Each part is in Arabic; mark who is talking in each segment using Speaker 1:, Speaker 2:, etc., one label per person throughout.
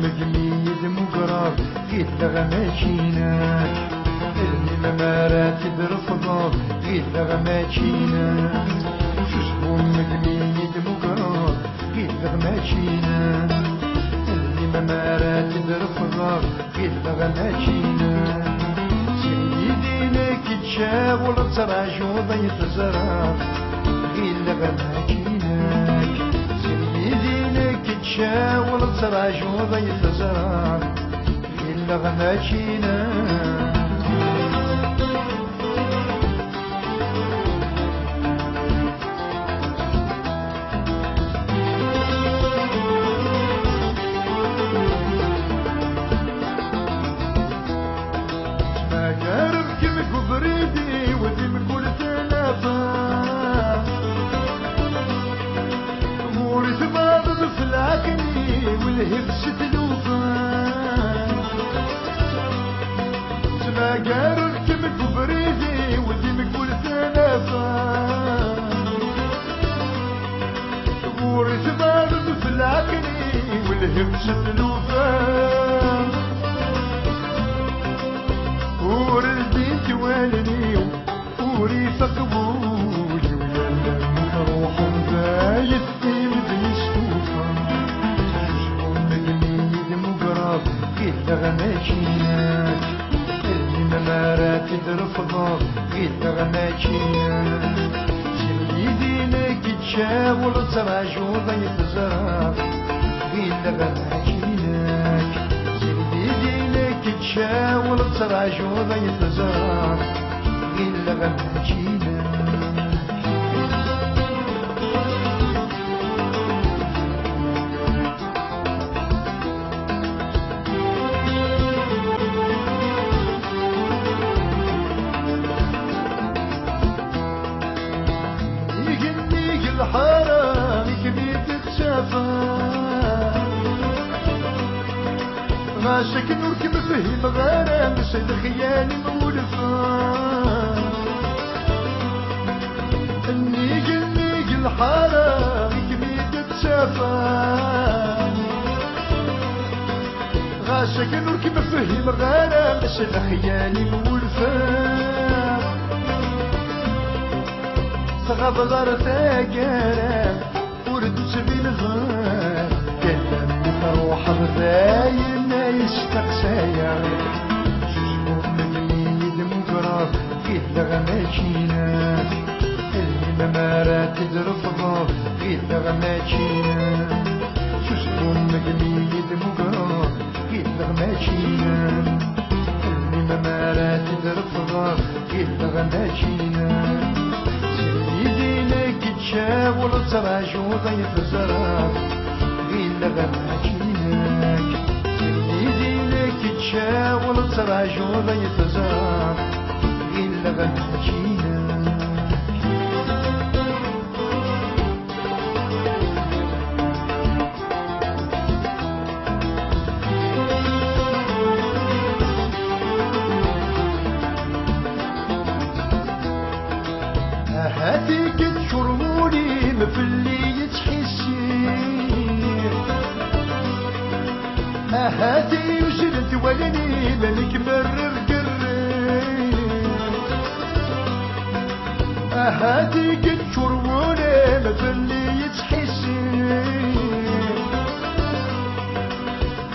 Speaker 1: مقميد مقرار قيد لغماكيناك اللي ما مراتب رفضات قيد لغماكيناك شسبون مقميد مقرار قيد لغماكيناك اللي ما مراتب رفضات قيد لغماكيناك سيدينك تشاول تراجو ضيط زرار قيد لغماكيناك سيدينك تشاول تراجو ضيط زرار قيد لغماكيناك بريدي ودي مقول ثلاثة أموري ثباب بفلاكني والهبس تلوفا سما قارك كمك بريدي ودي مقول ثلاثة أموري ثباب بفلاكني والهبس تلوفا ورزيت والني وريفك بولي ويلا نروح نبايت في مدن ستوفا شوشكون مقميد مقراب قيد لغماكيناك اللي ما مراتب رفضات قيد لغماكيناك سيدينك تشاول تراجو ضيط زرار قيد لغماكيناك تشاول تراجو ضيط زرار قيل لغماكيناك يقنيك الحرام كبيت تتشافى غاشك نركب فهم غرام سيد خيالي مولفا النيق الحرام كميد تشافى غاشك نركب فهم غرام سيد خيالي مولفا صغب غرتا قرام ورد سبيل غار كلام روح بذاين يستقسايا شوشكون مقميد مقرار قيد لغماكيناك اللي ما مراتب رفضات قيد لغماكيناك شوشكون مقميد مقرار قيد لغماكيناك اللي ما مراتب رفضات قيد لغماكيناك سيدينك تشاول تراجو ضيط زرار قيد لغماكيناك سيدينك تشاول تراجو ضيط زرار قيل لغماكيناك هاتي قد شرموني مفلي يتحسين هاتي وجلت ولني ملك مرر قرين هاتي قد شرموني مفلي يتحسين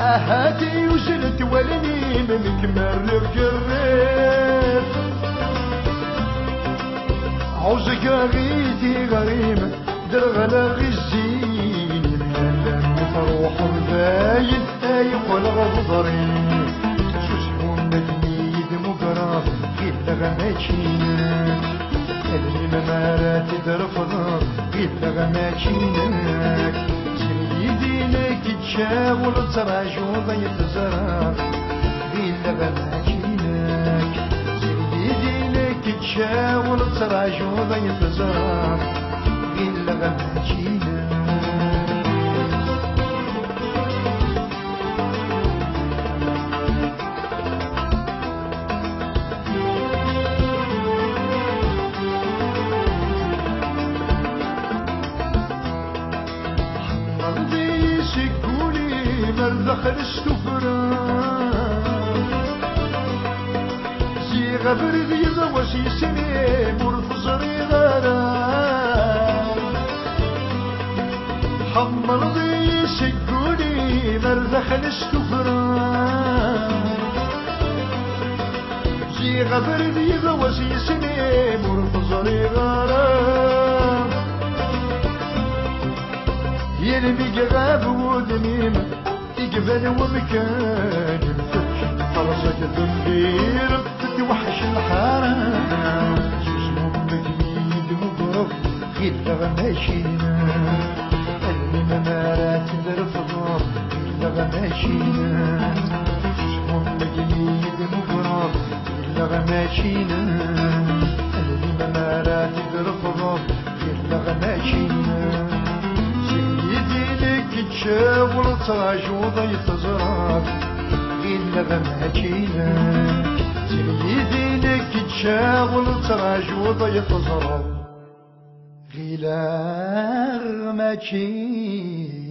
Speaker 1: هاتي وجلت ولني ملك مرر قرين عوزك غيتي غريمة درغلا غزين ملان مفروح باين ايقول غضرين شوشكون مقميد مقرار قيد لغماكيناك اللي ما مراتب رفضات قيد لغماكيناك سيدينك تشاول تراجو ضيط زرار قيد لغماكيناك سيدينك تشاول تراجو ضيط زرار قيل لغماكيناك مرضي يشكولي مرضخ خرج تفران زي غبر ذي ضوشي سنين مرفزري غرام حمر ذي شقوني مرد خرج تفران زي غبر ذي ضوشي سنين مرفزري غرام يلمي غاب ودميم يقبل ومكان الفك فرصة تندير تتوحش الحرام جسمه مجميد مقرف غير غماشينا اللي ممارات الرفضة غير غماشينا جسمه مجميد مقرف غير غماشينا اللي ممارات الرفضة غير غماشينا تشاور تعجوض يتزرق إلا غماكينا سيدي لك تشاور تعجوض يتزرق إلا غماكينا